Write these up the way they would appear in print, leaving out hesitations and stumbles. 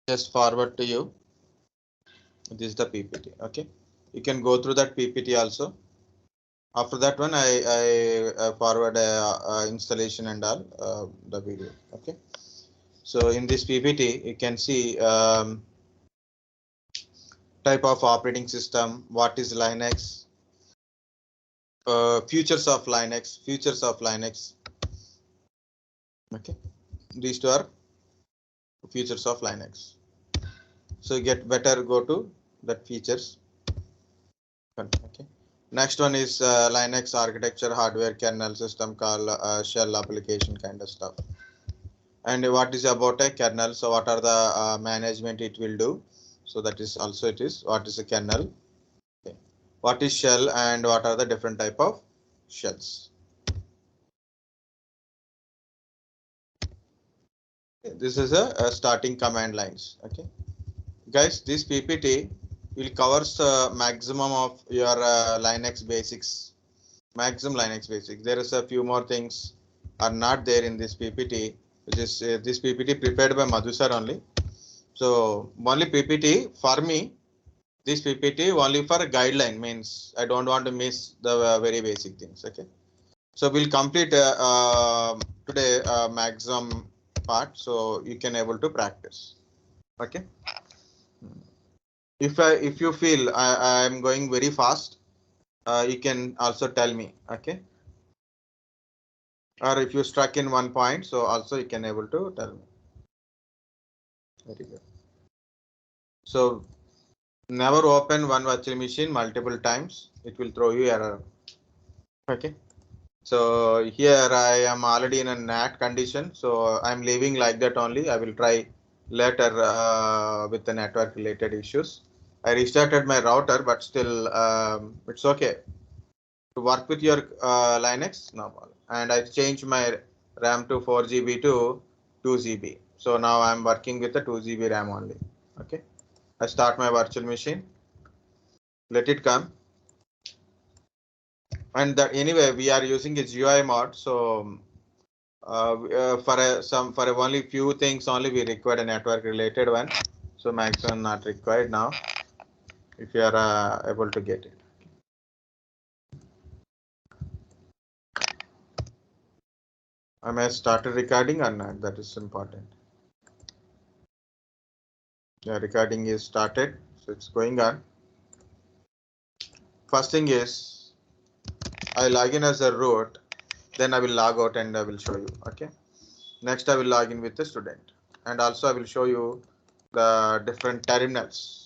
just forward to you. This is the PPT. Okay, you can go through that PPT also. After that one, I forward installation and all the video. Okay, so in this PPT, you can see type of operating system, what is Linux, features of Linux. Okay, these two are features of Linux. So you get better go to that features. Okay. Next one is Linux architecture, hardware, kernel, system call, shell application kind of stuff. And what is about a kernel? So what are the management it will do? So that is also it is what is a kernel? Okay. What is shell and what are the different type of shells? Okay. This is a starting command lines. Okay, guys, this PPT will covers maximum of your Linux basics. Maximum Linux basics. There is a few more things are not there in this PPT, which is this PPT prepared by Madhu sir only. So only PPT for me, this PPT only for a guideline, means I don't want to miss the very basic things. Okay, so we'll complete today maximum part, so you can able to practice. Okay, if you feel I am going very fast, you can also tell me. Okay, or if you stuck in one point, so also you can able to tell me. Very good. So never open one virtual machine multiple times, it will throw you error. Okay, so here I am already in a NAT condition, so I'm leaving like that only. I will try later with the network related issues. I restarted my router, but still it's okay to work with your Linux normal. And I changed my RAM to 4 GB to 2 GB. So now I'm working with the 2 GB RAM only. Okay, I start my virtual machine, let it come. And that anyway, we are using a GUI mod. So for only few things only we require a network related one. So maximum not required now if you are able to get it. I may started recording or not, that is important. Yeah, recording is started, so it's going on. First thing is I log in as a root, then I will log out and I will show you. Okay, next I will log in with the student, and also I will show you the different terminals.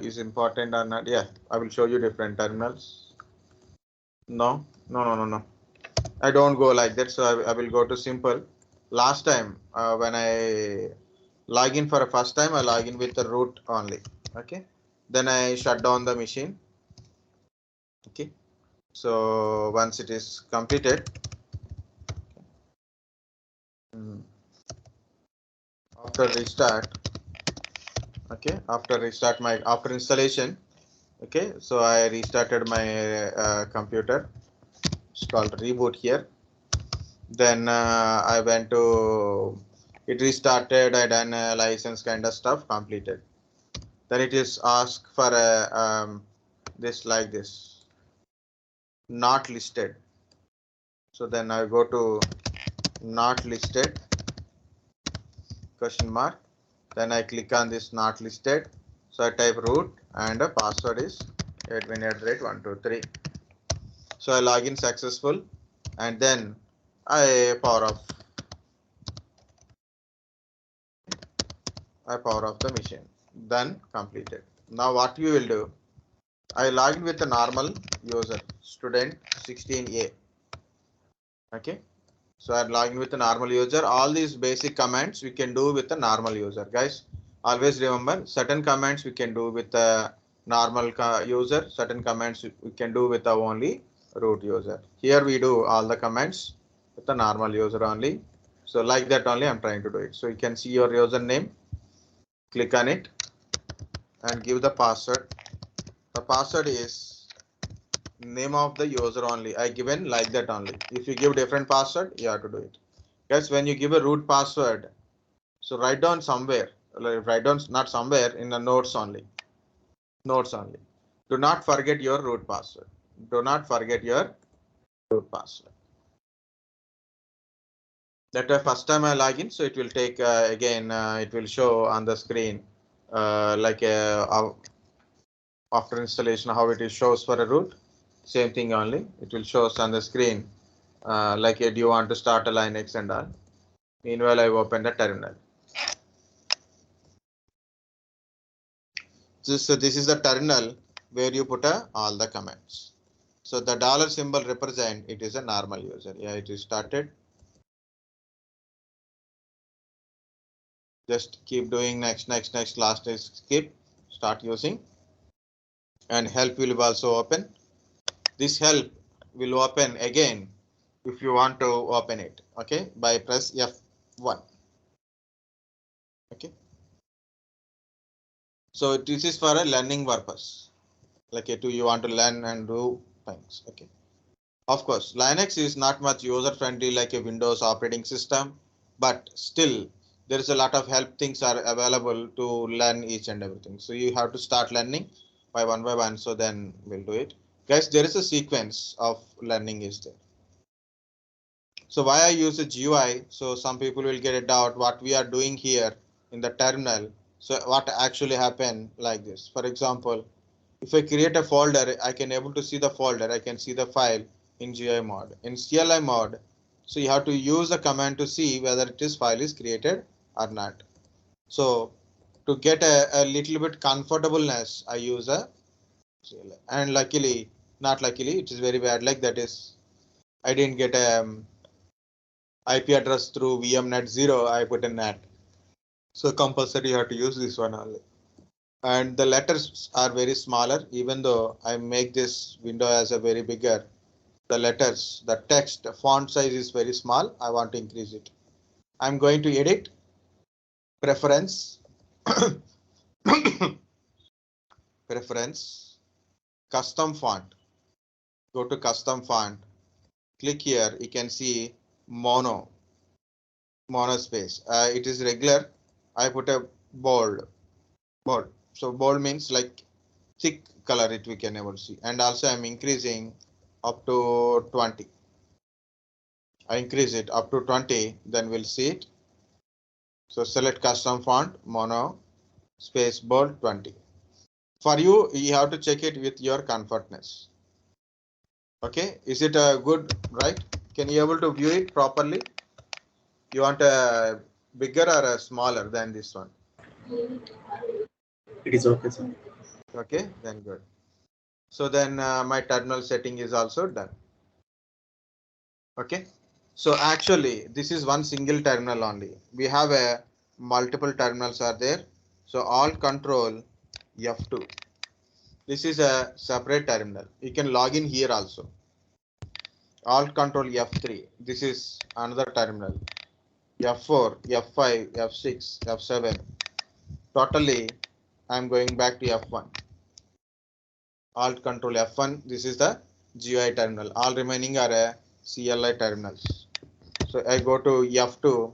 Is important or not? Yeah, I will show you different terminals. No. I don't go like that, so I will go to simple. Last time when I log in for a first time, I log in with the root only. Okay, then I shut down the machine. Okay, so once it is completed, after restart, okay, after installation, okay, so I restarted my computer. It's called reboot here. Then I went to it restarted. I done a license kind of stuff completed. Then it is asked for this like this, not listed. So then I go to not listed question mark. Then I click on this not listed. So I type root and the password is admin@123. So I log in successful, and then I power off. I power off the machine. Done, completed. Now what you will do? I log in with a normal user, student 16A. Okay, so I log in with a normal user. All these basic commands we can do with a normal user, guys. Always remember, certain commands we can do with a normal user, certain commands we can do with the only root user. Here we do all the commands with the normal user only. So like that only I'm trying to do it. So you can see your username, click on it and give the password. The password is name of the user only. I given like that only. If you give different password, you have to do it. Guys, when you give a root password, so write down somewhere. write down not somewhere in the notes only. Notes only. Do not forget your root password. Do not forget your root password. That first time I log in, so it will take again. It will show on the screen like after installation how it is shows for a root. Same thing only. It will show us on the screen like do you want to start a Linux and all. Meanwhile, I open the terminal. So this is the terminal where you put all the commands. So the dollar symbol represent it is a normal user. Yeah, it is started. Just keep doing next, last is skip, start using, and help will also open. This help will open again if you want to open it. Okay, by press F1. Okay. So this is for a learning purpose. Like do you want to learn and do things. Okay. Of course, Linux is not much user friendly like a Windows operating system, but still there is a lot of help things are available to learn each and everything. So you have to start learning by one. So then we'll do it. Guys, there is a sequence of learning is there. So why I use a GUI? So some people will get a doubt what we are doing here in the terminal. So what actually happened like this? For example, if I create a folder, I can able to see the folder. I can see the file in GUI mode. In CLI mode, so you have to use the command to see whether this file is created or not. So to get a little bit comfortableness, I use a CLI. And luckily, not luckily, it is very bad. Like that is, I didn't get a IP address through VMNet 0. I put a NAT. So compulsory you have to use this one only. And the letters are very smaller, even though I make this window as a very bigger. The letters, the text, the font size is very small. I want to increase it. I'm going to edit preference, preference, custom font. Go to custom font. Click here. You can see mono space. It is regular. I put a bold. So bold means like thick color it we can able to see. And also I'm increasing up to 20. I increase it up to 20, then we'll see it. So select custom font, mono, space bold 20. For you, you have to check it with your comfortness. Okay, is it good, right? Can you able to view it properly? You want a bigger or a smaller than this one? It is okay, sir. Okay, then good. So then my terminal setting is also done. Okay. So actually, this is one single terminal only. We have a multiple terminals are there. So Alt Control F2. This is a separate terminal. You can log in here also. Alt Control F3. This is another terminal. F4, F5, F6, F7. Totally, I'm going back to F1. Alt Control F1. This is the GUI terminal. All remaining are CLI terminals. So I go to F2,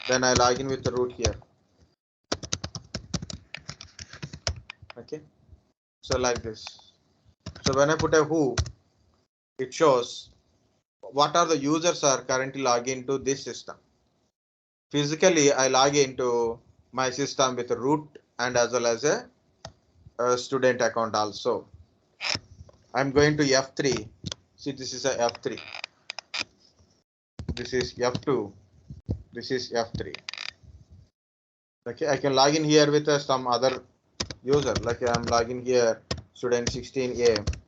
then I log in with the root here. Okay. So like this. So when I put a who, it shows what are the users are currently logged into this system. Physically, I log into my system with a root and as well as a student account also. I'm going to F3. See, this is a F3. This is F2. This is F3. Okay, I can log in here with some other user. Like I'm logging here, student 16A.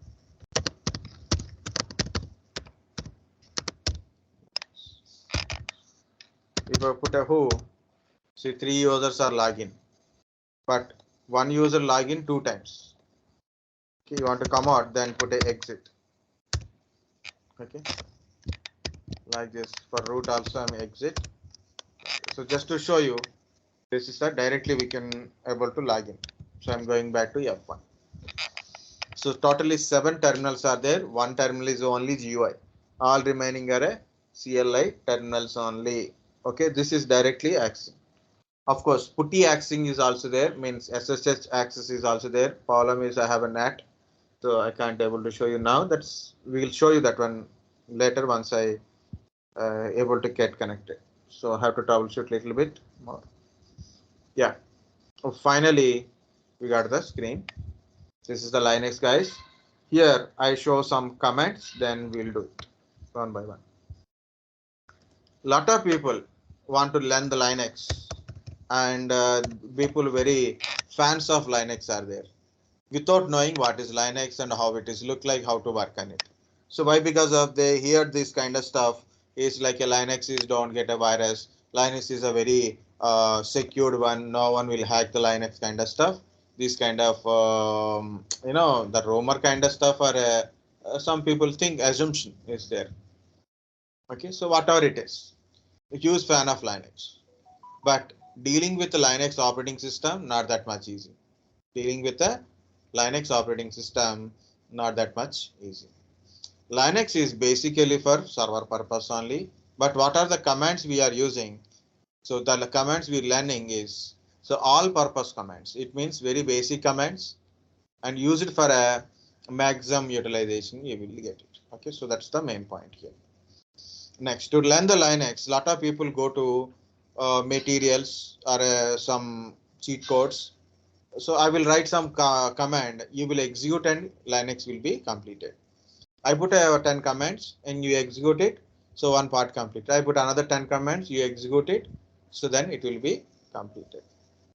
If I put a who, see 3 users are login, but one user login 2 times. Okay, you want to come out, then put a exit. Okay, like this. For root also I'm exit. So just to show you, this is that directly we can able to log in. So I'm going back to F1. So totally 7 terminals are there. One terminal is only GUI. All remaining are CLI terminals only. Okay, this is directly accessing. Of course, putty accessing is also there, means SSH access is also there. Problem is I have a NAT, so I can't able to show you now. That's we will show you that one later once I able to get connected. So I have to troubleshoot a little bit more. Yeah. So finally, we got the screen. This is the Linux, guys. Here I show some comments, then we'll do it one by one. Lot of people want to learn the Linux, and people very fans of Linux are there without knowing what is Linux and how it is look like, how to work on it. So why? Because of they hear this kind of stuff is like a Linux is don't get a virus. Linux is a very secured one. No one will hack the Linux kind of stuff. This kind of the rumor kind of stuff, or some people think assumption is there. Okay, so whatever it is, a huge fan of Linux, but dealing with the Linux operating system not that much easy. Dealing with the Linux operating system not that much easy. Linux is basically for server purpose only, but what are the commands we are using? So the commands we're learning is so all purpose commands. It means very basic commands and use it for a maximum utilization. You will get it. Okay, so that's the main point here. Next, to learn the Linux, lot of people go to materials or some cheat codes. So I will write some command. You will execute and Linux will be completed. I put 10 commands and you execute it. So one part complete. I put another 10 commands, you execute it. So then it will be completed.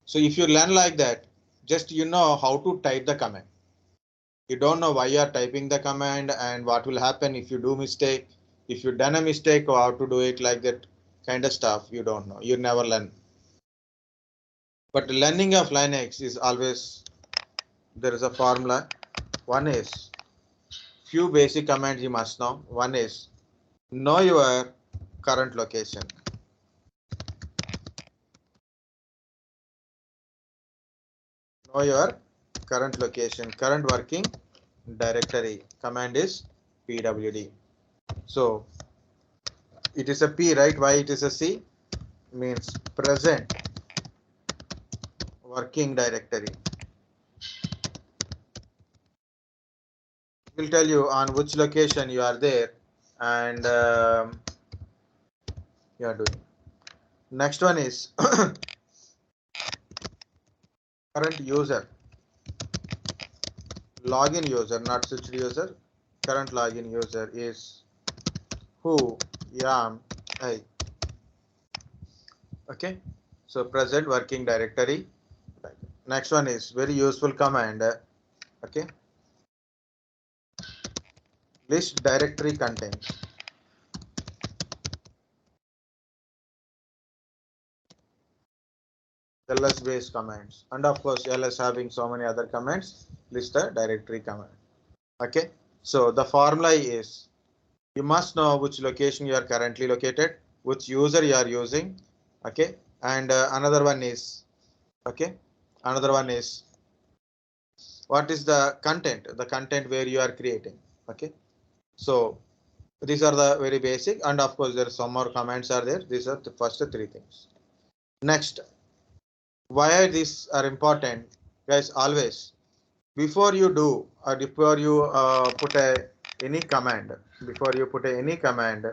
So if you learn like that, just you know how to type the command. You don't know why you are typing the command and what will happen if you do mistake. If you done a mistake or how to do it like that kind of stuff, you don't know. You never learn. But learning of Linux is always, there is a formula. One is few basic commands you must know. One is know your current location. Know your current location, current working directory. Command is pwd. So it is a P, right? Why it is a C? Means present working directory. It will tell you on which location you are there and you are doing. Next one is current user. Login user, not switched user. Current login user is who am I. Okay, so present working directory. Next one is very useful command. Okay, list directory content. LS based commands, and of course LS having so many other commands. List the directory command. Okay, so the formula is you must know which location you are currently located, which user you are using. Okay, and another one is what is the content where you are creating. Okay, so these are the very basic, and of course there are some more commands are there. These are the first three things. Next, why these are important, guys? Always before you do or before you put any command, before you put any command,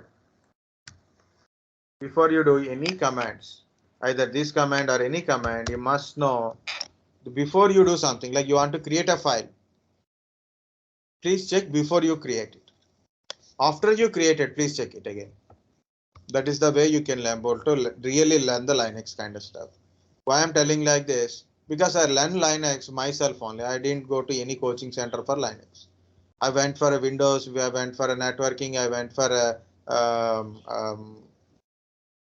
before you do any commands, either this command or any command, you must know before you do something like you want to create a file. Please check before you create it. After you create it, please check it again. That is the way you can learn to really learn the Linux kind of stuff. Why I'm telling like this? Because I learned Linux myself only. I didn't go to any coaching center for Linux. I went for a Windows, I went for a networking, I went for a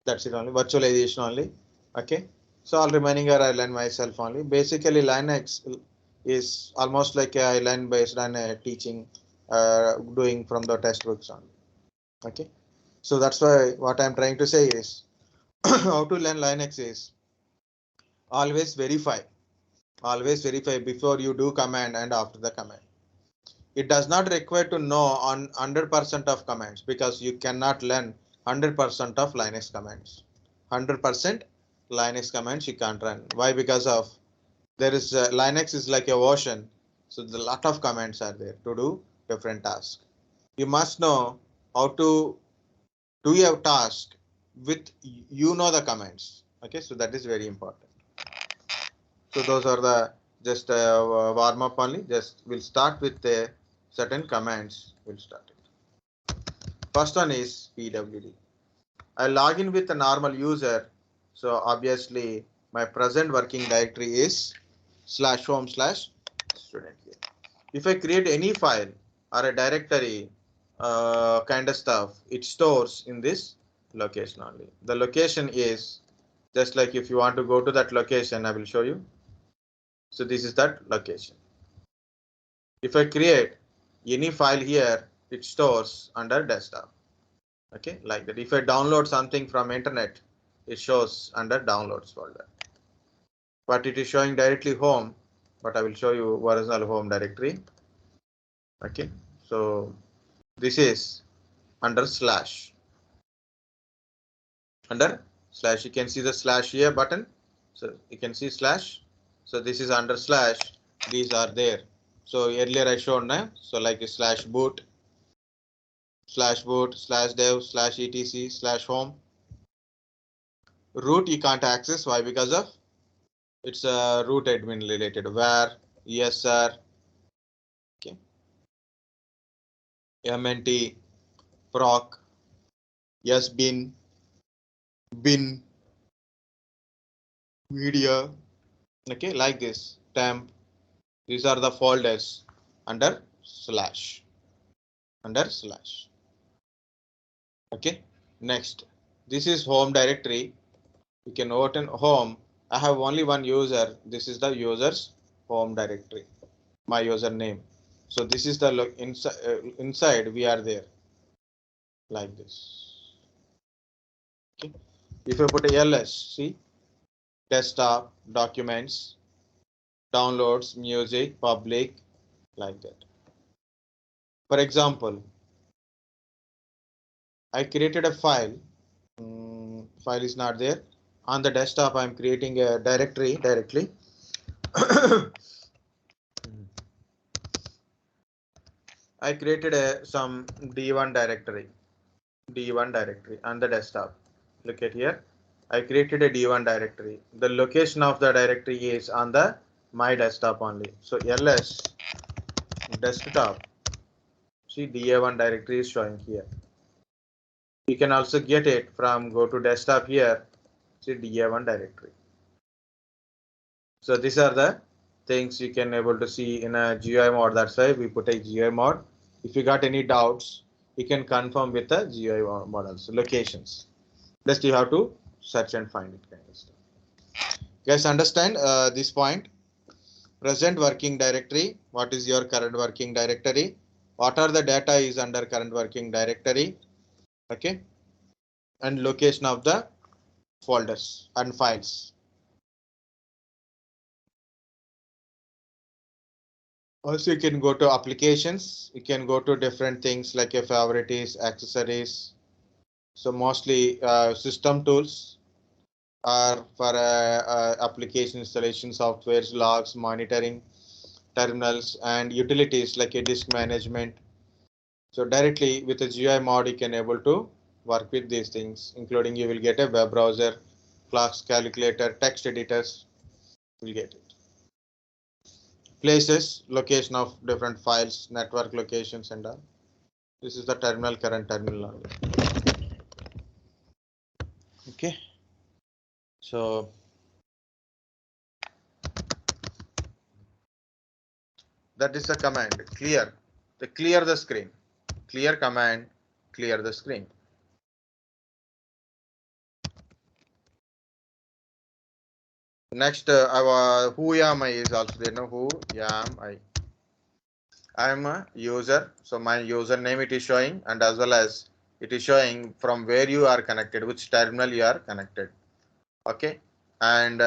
that's it only, virtualization only. Okay. So all remaining are I learned myself only. Basically Linux is almost like I learned based on teaching, doing from the textbooks only. Okay. So that's why what I'm trying to say is how to learn Linux is always verify. Always verify before you do command and after the command. It does not require to know on 100% of commands because you cannot learn 100% of Linux commands. 100% Linux commands you can't run. Why? Because of there is Linux is like a ocean, so a lot of commands are there to do different tasks. You must know how to do your task with the commands. Okay, so that is very important. So those are the just warm up only. Just we'll start with the certain commands. We'll start it. First one is pwd. I log in with a normal user. So obviously my present working directory is /home/student here. If I create any file or a directory kind of stuff, it stores in this location only. The location is just like if you want to go to that location, I will show you. So this is that location. If I create any file here, it stores under desktop. Okay, like that. If I download something from internet, it shows under downloads folder. But it is showing directly home, but I will show you original home directory. Okay, so this is under slash. Under slash, you can see the slash here button. So you can see slash. So this is under slash. These are there. So earlier I showed now. So like a /boot, /dev, /etc, /home. Root you can't access. Why? Because of it's a root admin related. Where ESR, okay, MNT, proc, sbin, bin, media, okay, like this. Temp. These are the folders under slash. Under slash. Okay. Next, this is home directory. You can open home. I have only one user. This is the user's home directory. My username. So this is the inside we are there like this. Okay. If I put a ls, see desktop, documents, downloads, music, public, like that. For example, I created a file. File is not there. On the desktop, I'm creating a directory directly. I created some D1 directory. D1 directory on the desktop. Look at here. I created a D1 directory. The location of the directory is on the my desktop only. So ls desktop. See DA1 directory is showing here. You can also get it from go to desktop here. See DA1 directory. So these are the things you can able to see in a GUI mode. That's why we put a GUI mode. If you got any doubts, you can confirm with the GUI models, locations. Just you have to search and find it kind of stuff. Guys, understand this point? Present working directory. What is your current working directory? What are the data is under current working directory? Okay. And location of the folders and files. Also, you can go to applications. You can go to different things like your favorites, accessories. So mostly system tools are for application installation, softwares, logs, monitoring, terminals, and utilities like a disk management. So directly with a GUI mod, you can able to work with these things, including you will get a web browser, clocks, calculator, text editors. You will get it. Places, location of different files, network locations, and all. This is the terminal, current terminal only. Okay. So that is the command clear. The clear the screen. Clear command, clear the screen. Next, who am I is also there. No, who am I? I am a user. So my username it is showing, and as well as it is showing from where you are connected, which terminal you are connected. Okay, and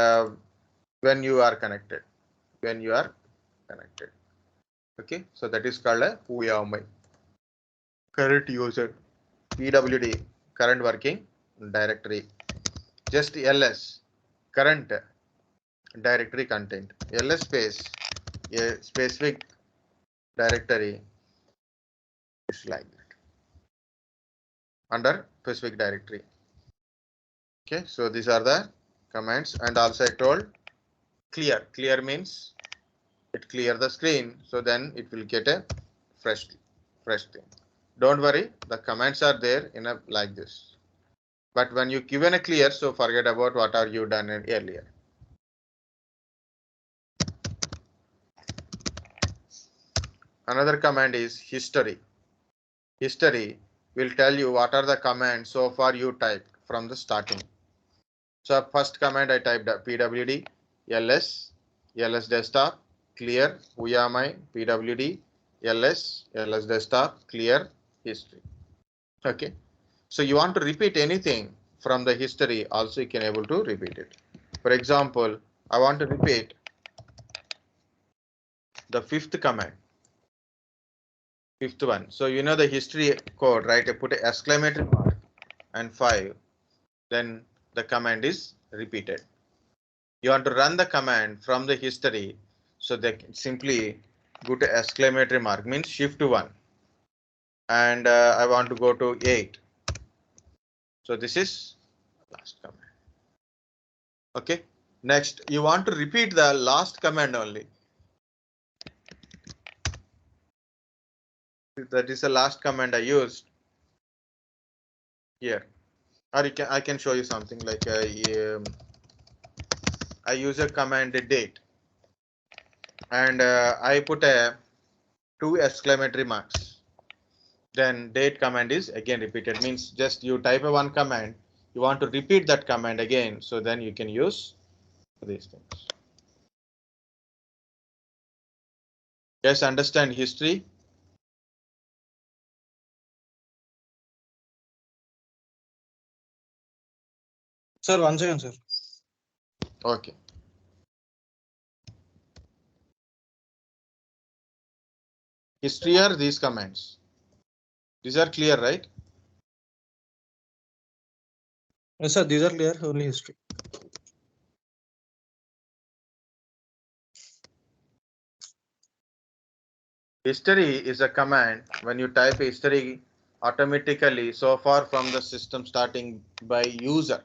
when you are connected, Okay, so that is called a who am I. Current user, PWD, current working directory. Just ls. current directory content. ls space a specific directory is like that under specific directory. Okay, so these are the commands, and also I told clear. Clear means it clear the screen, so then it will get a fresh thing. Don't worry, the commands are there in a like this. But when you given a clear, so forget about what are you done earlier. Another command is history. History will tell you what are the commands so far you typed from the starting. So first command I typed pwd ls desktop clear uyami pwd ls desktop clear history. Okay, so you want to repeat anything from the history, also you can able to repeat it. For example, I want to repeat the fifth command, fifth one. So you know the history code, right? I put an exclamatory mark and 5, then the command is repeated. You want to run the command from the history, so they can simply go to exclamatory mark means shift to 1, and I want to go to 8. So this is last command. Okay, next you want to repeat the last command only. That is the last command I used here, or I can show you something like I use a command date, and I put a 2 exclamatory marks. Then date command is again repeated, means just you type a one command, you want to repeat that command again, so then you can use these things. Yes, understand history. Sir, one second, sir. Okay. History are these commands. These are clear, right? Yes, sir, these are clear, only history. History is a command when you type history automatically so far from the system starting by user.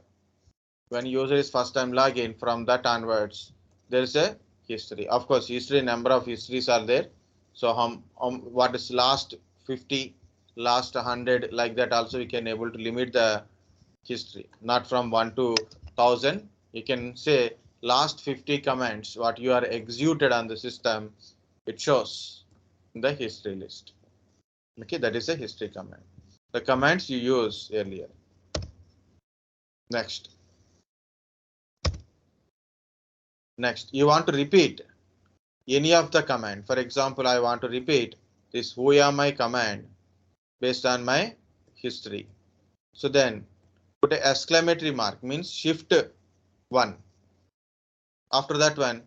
When user is first time login, from that onwards, there is a history. Of course, history number of histories are there. So what is last 50, last 100, like that also we can able to limit the history, not from 1 to 1000. You can say last 50 commands what you are executed on the system, it shows in the history list. Okay, that is a history command. The commands you use earlier. Next, you want to repeat any of the command. For example, I want to repeat this uyami command based on my history. So then put a exclamatory mark, means shift 1. After that one,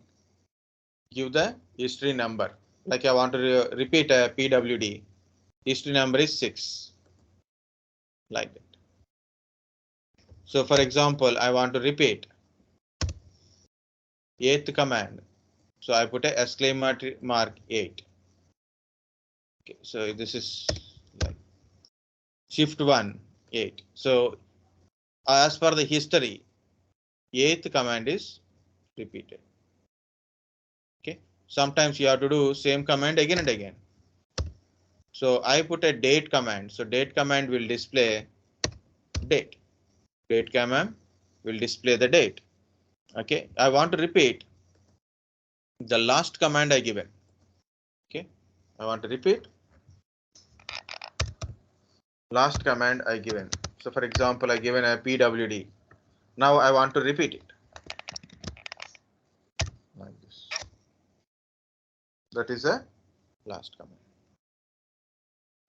give the history number. Like I want to repeat a pwd, history number is 6, like that. So for example, I want to repeat 8th command. So I put a exclamatory mark 8. Okay, so this is like shift 1 8. So as per the history, 8th command is repeated. Okay, sometimes you have to do same command again and again. So I put a date command. So date command will display date. Date command will display the date. Okay, I want to repeat the last command I given. Okay, I want to repeat last command I given. So for example, I given a pwd. Now I want to repeat it like this. That is a last command.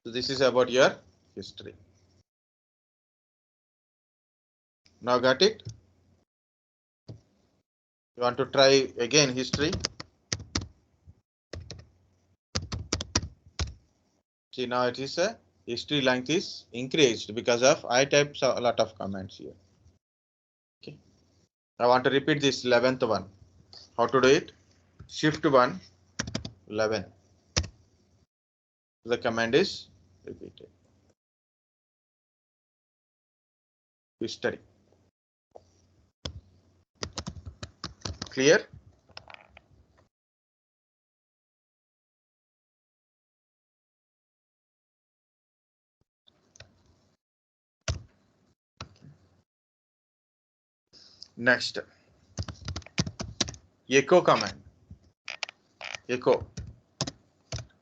So this is about your history. Now got it? You want to try again history? See, now it is a history length is increased because of I typed a lot of commands here. Okay. I want to repeat this 11th one. How to do it? Shift 1, 11. The command is repeated. History. Clear? Next, echo command. Echo.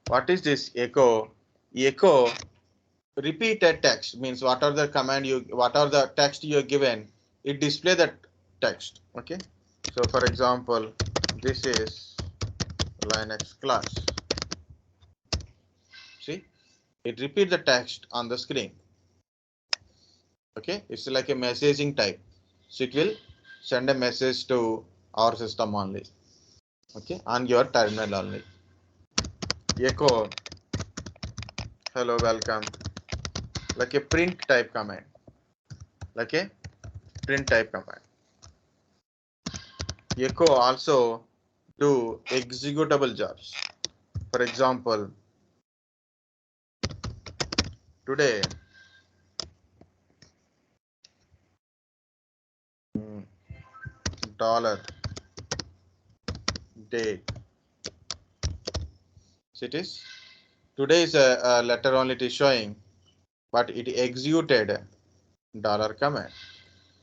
What is this echo? Echo repeated text means what are the command you, what are the text you are given, it display that text. Okay. So for example, this is Linux class. See, it repeat the text on the screen. Okay, it's like a messaging type. So it will send a message to our system only. Okay, on your terminal only. Echo, hello, welcome, like a print type command. Like a print type command. Echo also do executable jobs. For example, today dollar date. So it is today is a letter only it is showing, but it executed dollar command.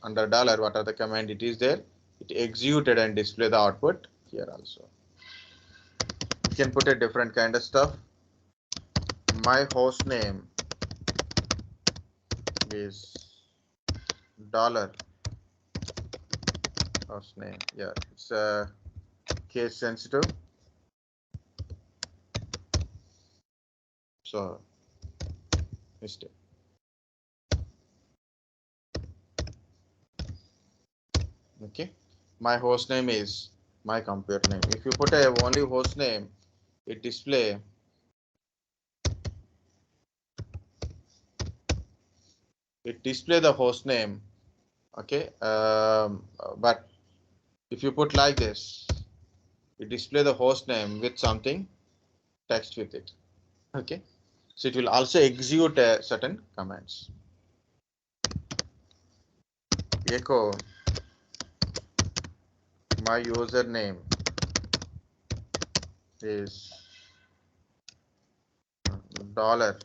Under dollar, what are the command it is there? It executed and display the output here also. You can put a different kind of stuff. My host name is dollar host name. Yeah, it's a case sensitive. So mistake. Okay, my host name is my computer name. If you put a only host name, it display the host name. Okay, but if you put like this, it display the host name with something text with it. Okay, so it will also execute certain commands. Echo my username is dollar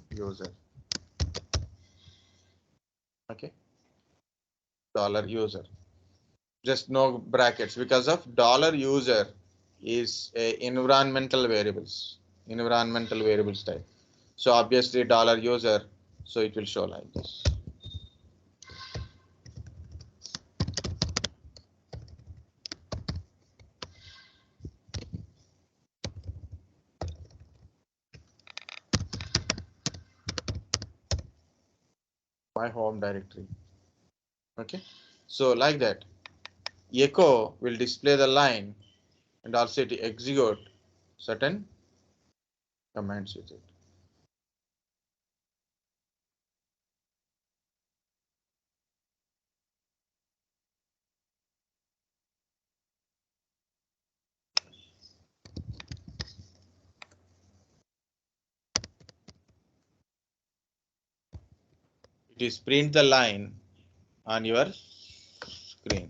user. Okay, dollar user. Just no brackets because of dollar user is a environmental variables type. So obviously dollar user, so it will show like this. My home directory. Okay, so like that, echo will display the line and also it execute certain commands with it. It is print the line on your screen.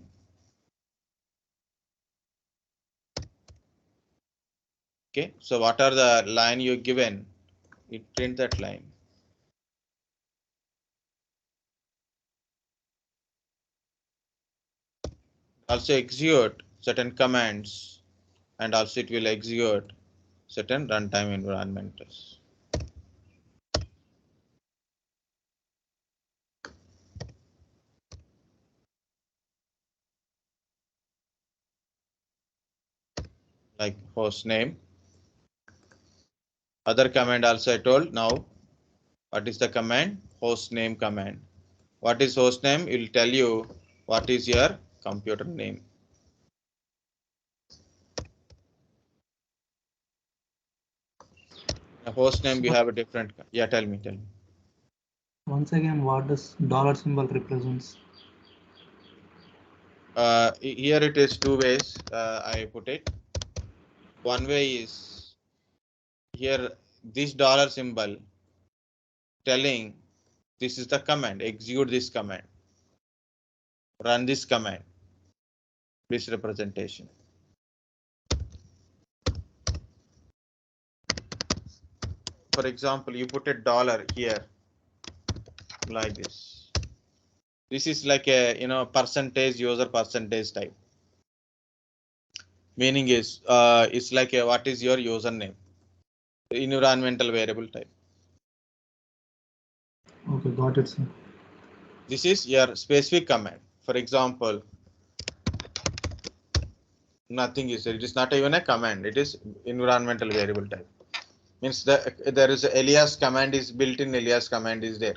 Okay, so what are the line you given? It print that line. Also execute certain commands and also it will execute certain runtime environments. Like host name. Other command also I told. Now what is the command? Host name command. What is host name? It will tell you what is your computer name. A host name we have a different. Yeah, tell me. Once again, what does dollar symbol represents? Here it is two ways I put it. One way is here this dollar symbol telling this is the command, execute this command, run this command, this representation. For example, you put a dollar here like this. This is like a percentage user percentage type. Meaning is it's like what is your username, environmental variable type. Okay, got it, sir. This is your specific command. For example, nothing is there. It is not even a command. It is environmental variable type. Means there is a alias command is built in, alias command is there.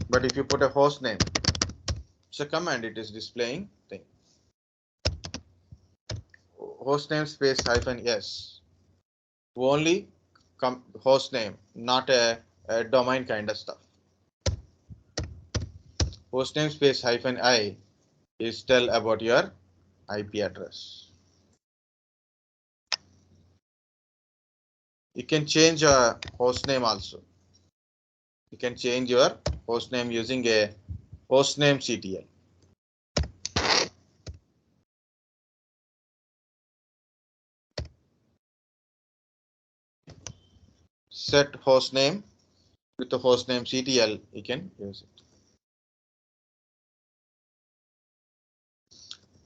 But if you put a host name, it's a command. It is displaying thing. Host name space hyphen s. Only host name, not a domain kind of stuff. Hostname space hyphen I is tell about your IP address. You can change a hostname also. You can change your hostname using a hostname CTL. Set hostname with the hostname CTL, you can use it.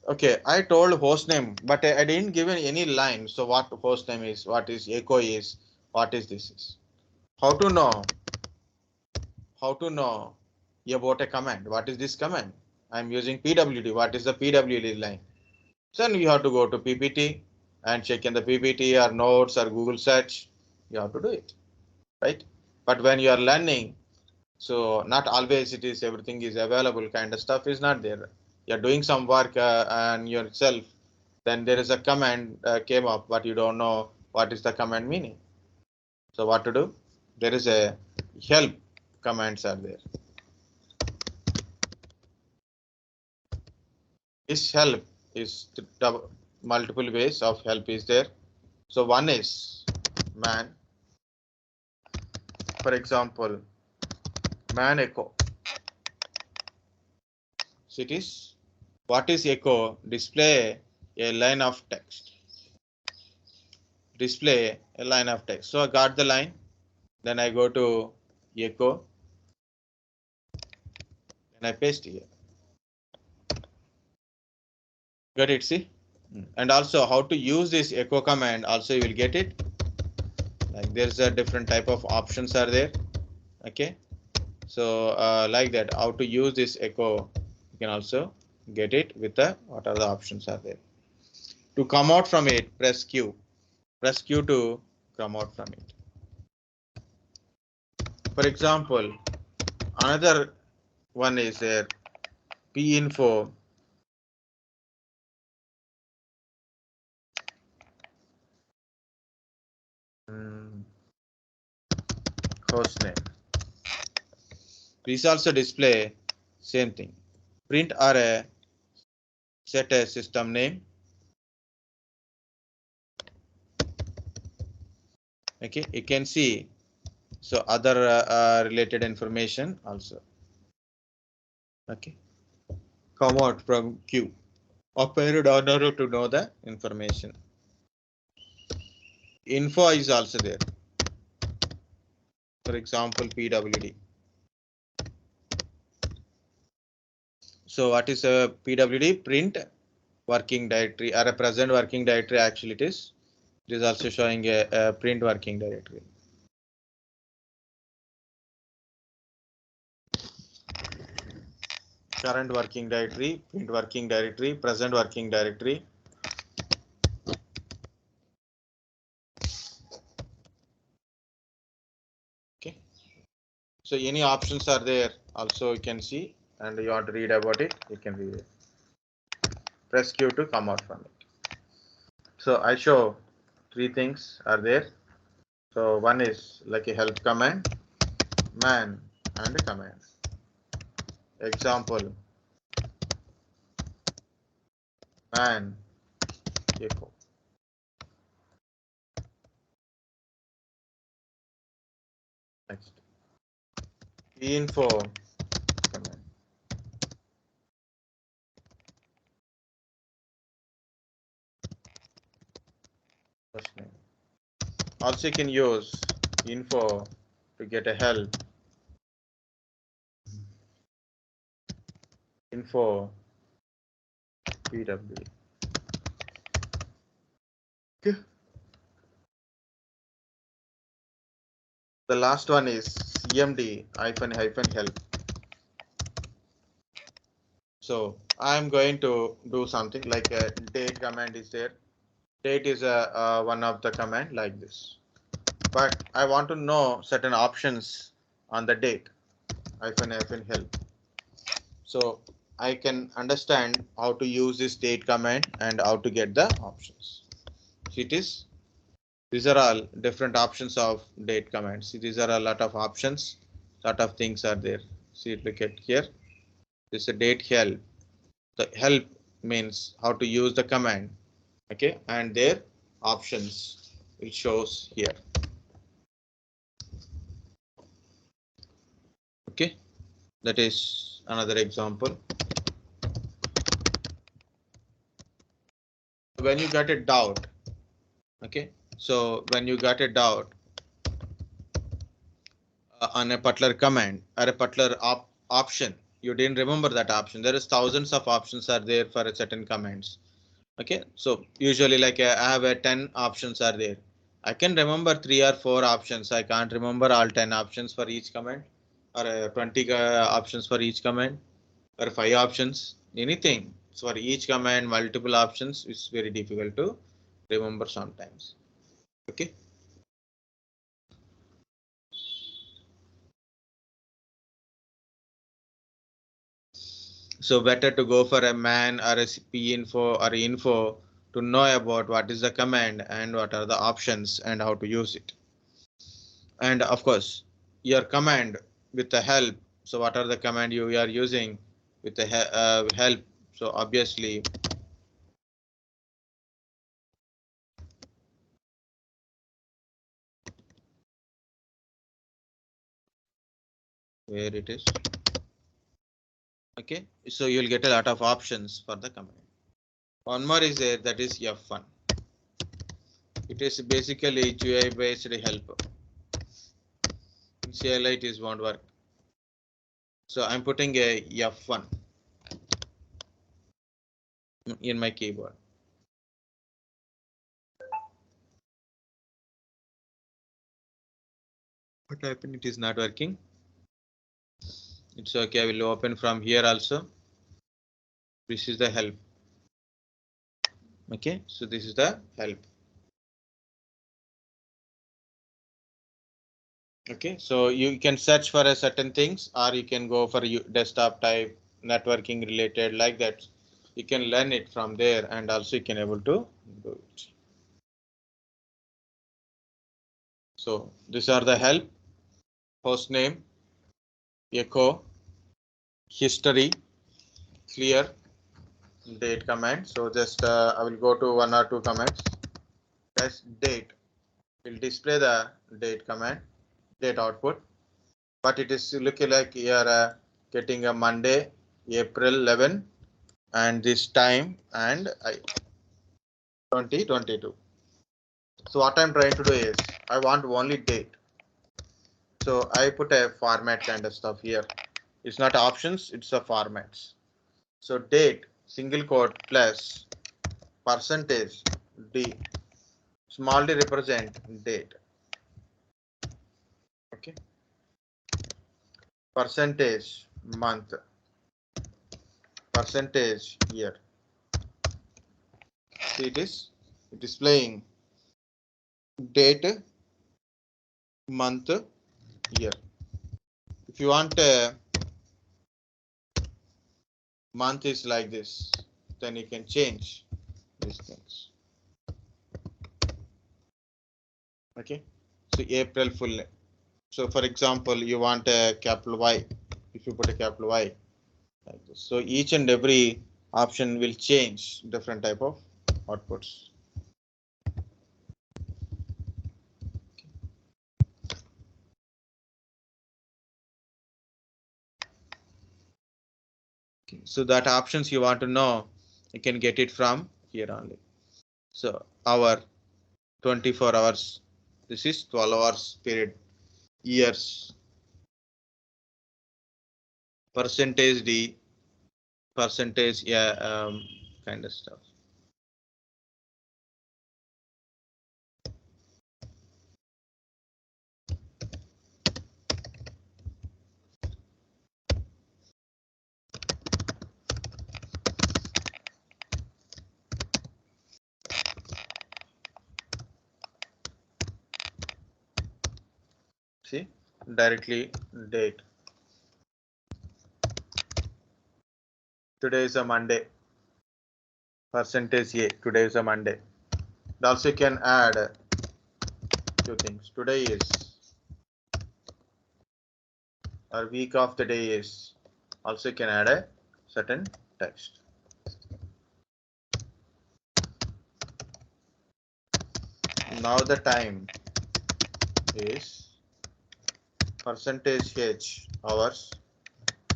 Okay, I told hostname, but I didn't give any line. So what hostname is, what is echo is, what is this is. How to know? How to know about a command? What is this command? I'm using PWD. What is the PWD line? So then you have to go to PPT and check in the PPT or notes or Google search. You have to do it, right? But when you are learning, so not always it is everything is available kind of stuff is not there. You're doing some work and yourself, then there is a command came up, but you don't know what is the command meaning. So what to do? There is a help commands are there. This help is multiple ways of help is there. So one is man. For example, man echo. So it is what is echo? Display a line of text. Display a line of text. So I got the line. Then I go to echo. And I paste here. Got it? See? And also how to use this echo command. Also you will get it. Like there's a different type of options are there. Okay. So like that, how to use this echo, you can also get it with the what are the options are there. To come out from it, press Q. Press Q to come out from it. For example, another one is there, pinfo. Hostname. Please also display same thing. Print array, set a system name. Okay, you can see so other related information also. Okay, come out from Q. Up arrow down arrow to know the information. Info is also there. For example, PWD. So what is a PWD? Print working directory or a present working directory. Actually, it is. It is also showing a print working directory. Current working directory, print working directory, present working directory. Okay. So any options are there. Also, you can see, and you want to read about it. You can read it. Press Q to come out from it. So I show three things are there. So one is like a help command, man, and a command. Example, and echo. Next, info command. First name. Also, you can use info to get a help. Info PW. Okay. The last one is CMD -help. So I'm going to do something like a date command is there. Date is one of the command like this. But I want to know certain options on the date -help. So I can understand how to use this date command and how to get the options. So these are all different options of date commands. See, these are a lot of options, lot of things are there. See, look at here. This is a date help. The help means how to use the command. Okay, and their options it shows here. Okay, that is another example. When you got a doubt, okay, so when you got a doubt on a particular command or a particular option, you didn't remember that option. There is thousands of options are there for a certain commands. Okay, so usually like I have a 10 options are there. I can remember 3 or 4 options. I can't remember all 10 options for each command or 20 options for each command or 5 options, anything. So for each command, multiple options is very difficult to remember sometimes. Okay. So better to go for a man or a p info or info to know about what is the command and what are the options and how to use it. And of course, your command with the help. So what are the command you are using with the help? So obviously, where it is. Okay, so you'll get a lot of options for the command. One more is there, that is F1. It is basically GUI based help. In CLI it is won't work. So I'm putting a F1 in my keyboard. What happened? It is not working. It's okay. I will open from here also. This is the help. Okay, so this is the help. Okay, so you can search for a certain things or you can go for desktop type networking related like that. You can learn it from there and also you can able to do it. So these are the help, host name, echo, history, clear, date command. So just I will go to 1 or 2 commands. Press date. Will display the date command, date output, but it is looking like you are getting a Monday, April 11, and this time and 2022. So what I'm trying to do is I want only date. So I put a format kind of stuff here. It's not options, it's a formats. So date single quote plus percentage D, small d represent date. Okay. Percentage month, percentage year. See, it is displaying date, month, year. If you want a month is like this, then you can change these things. Okay, so April full. So for example, you want a capital Y. If you put a capital Y like this, so each and every option will change different type of outputs. Okay. So that options you want to know, you can get it from here only. So our 24 hours, this is 12 hours period, years, percentage D, percentage, yeah, kind of stuff. See, directly date. Today is a Monday. Percentage A. Today is a Monday. And also you can add two things. Today is, or week of the day is. Also you can add a certain text. Now the time is percentage H hours,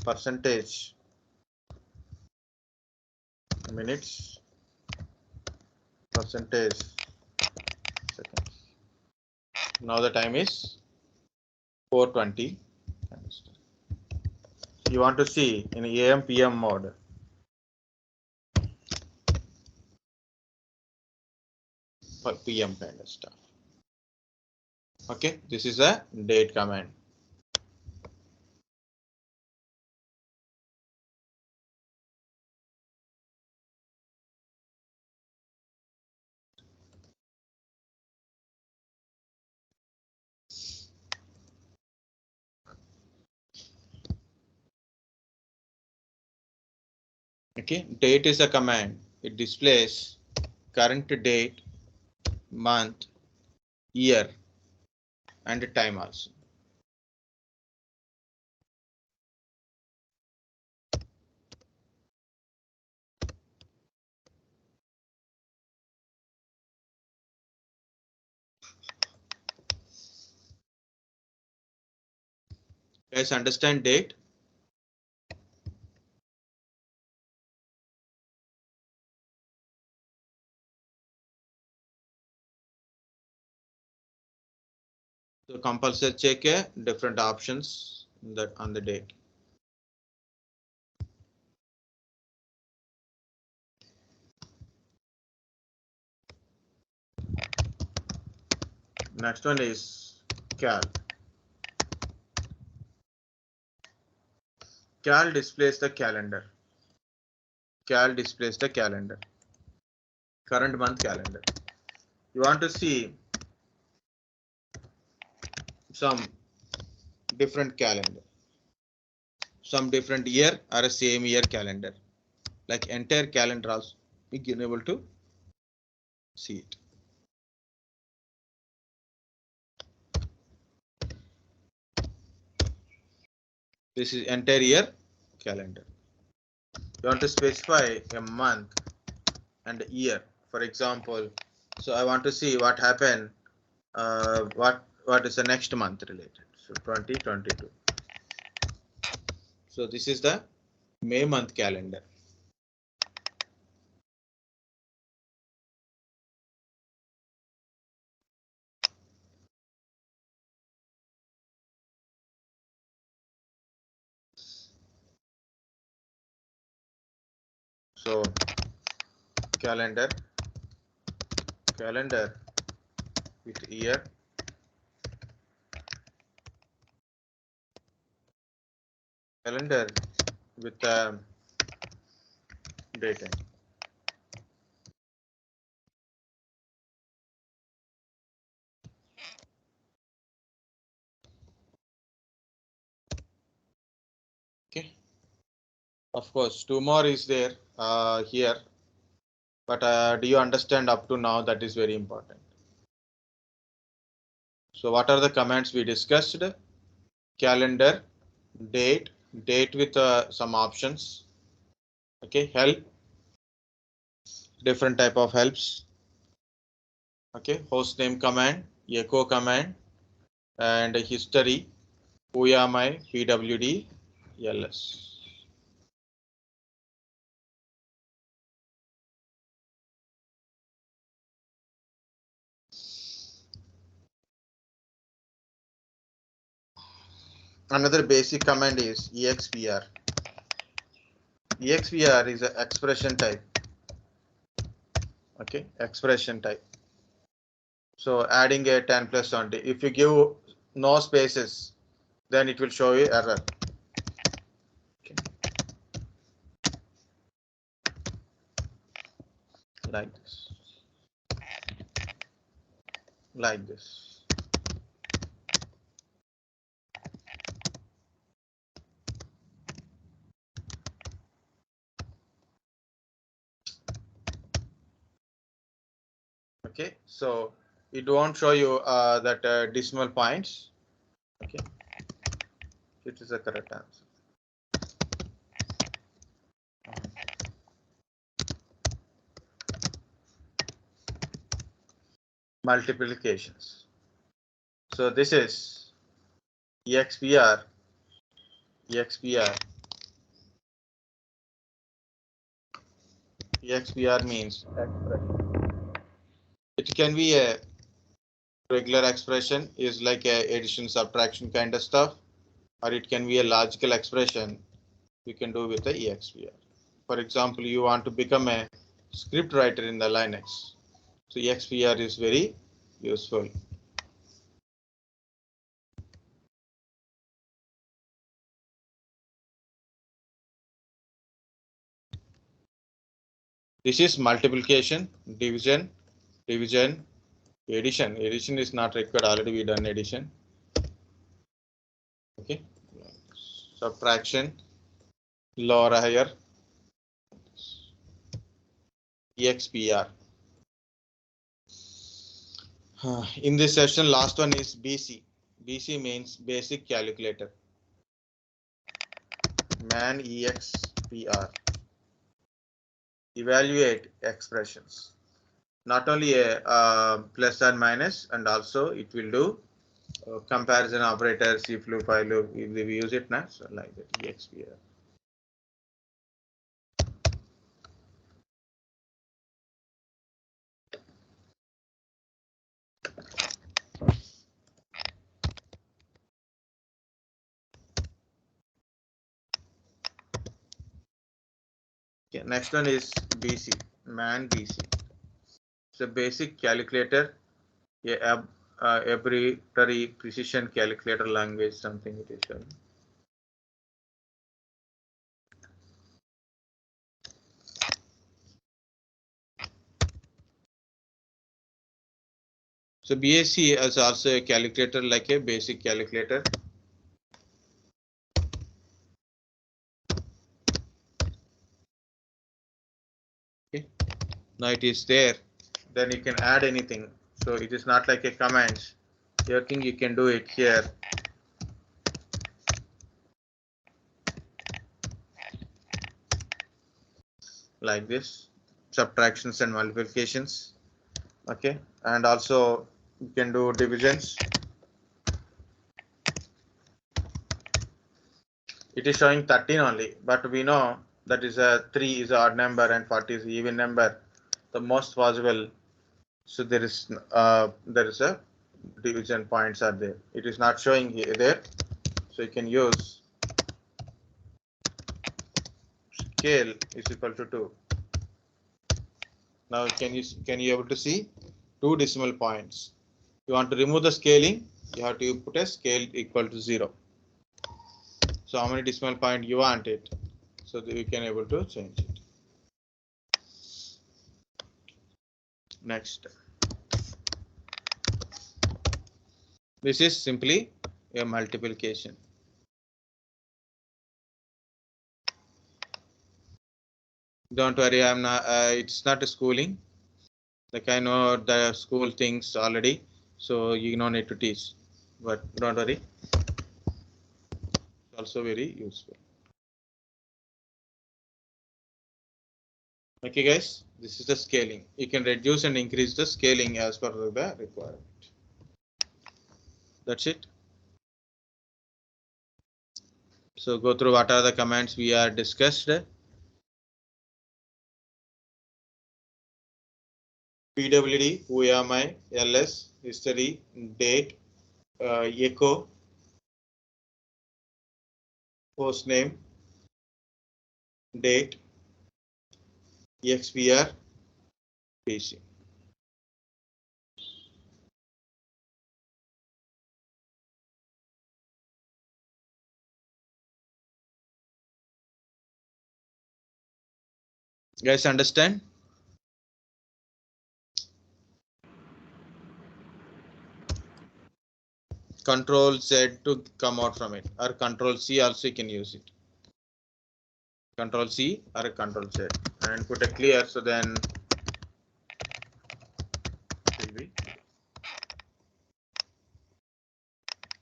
percentage minutes, percentage seconds. Now the time is 4:20. You want to see in AM PM mode. For PM kind of stuff. Okay, this is a date command. Okay, date is a command. It displays current date, month, year, and time also. Guys, understand date? So compulsory check different options that on the date. Next one is cal. Cal displays the calendar. Cal displays the calendar. Current month calendar. You want to see some different calendar, some different year or a same year calendar, like entire calendar also we can able to see it. This is entire year calendar. You want to specify a month and a year, for example. So I want to see what happened, what is the next month related. So 2022. So this is the May month calendar. So calendar with year, calendar with date. Okay. Of course, two more is there here, but do you understand up to now? That is very important. So what are the commands we discussed? Calendar, date with some options. Okay, help, different type of helps. Okay, hostname command, echo command, and history, who am I, pwd, ls. Another basic command is expr. Expr is an expression type. Okay, expression type. So adding a 10 plus 20. If you give no spaces, then it will show you error. Okay. Like this. Like this. Okay, so it won't show you that decimal points. Okay, it is the correct answer. Multiplications. So this is expr. Expr means expression. It can be a regular expression, is like a addition subtraction kind of stuff, or it can be a logical expression you can do with the expr. For example, you want to become a script writer in the Linux, so expr is very useful. This is multiplication, division, addition. Addition is not required, already we done addition. Okay, subtraction, lower higher, expr. In this session, last one is BC. BC means basic calculator. Man expr. Evaluate expressions. Not only a plus and minus, and also it will do comparison operators, if loop, while loop, if we use it now, so like that, expr. Okay, next one is BC, man BC. It's a basic calculator, a arbitrary precision calculator language, something it is showing. So BAC is also a calculator, like a basic calculator. Okay. Now it is there, then you can add anything. So it is not like a command. Everything you can do it here. Like this, subtractions and multiplications. Okay, and also you can do divisions. It is showing 13 only, but we know that is a 3 is an odd number and 40 is an even number. The most possible. So there is a division points are there. It is not showing here there. So you can use scale is equal to 2. Now can you able to see 2 decimal points? You want to remove the scaling, you have to put a scale equal to 0. So how many decimal point you want it, so that you can able to change it. Next, this is simply a multiplication. Don't worry, I'm not. It's not a schooling. Like I know the school things already, so you don't need to teach. But don't worry. It's also very useful. Okay, guys, this is the scaling. You can reduce and increase the scaling as per the requirement. That's it. So go through what are the commands we are discussed. PWD, who am I, ls, history, date, echo, hostname, date, expr, PC. Guys, understand? Control Z to come out from it, or Control C also you can use it. Control C or Control Z and put a clear, so then it will be.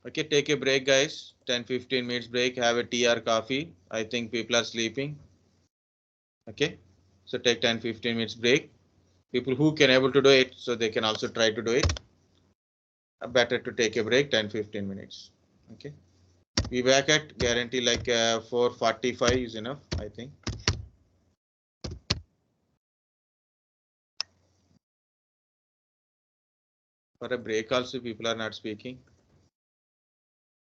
Okay, take a break, guys. 10-15 minutes break. Have a tea or coffee. I think people are sleeping. Okay, so take 10-15 minutes break. People who can able to do it, so they can also try to do it. Better to take a break 10-15 minutes. Okay, be back at guarantee like 4:45 is enough, I think. For a break also people are not speaking.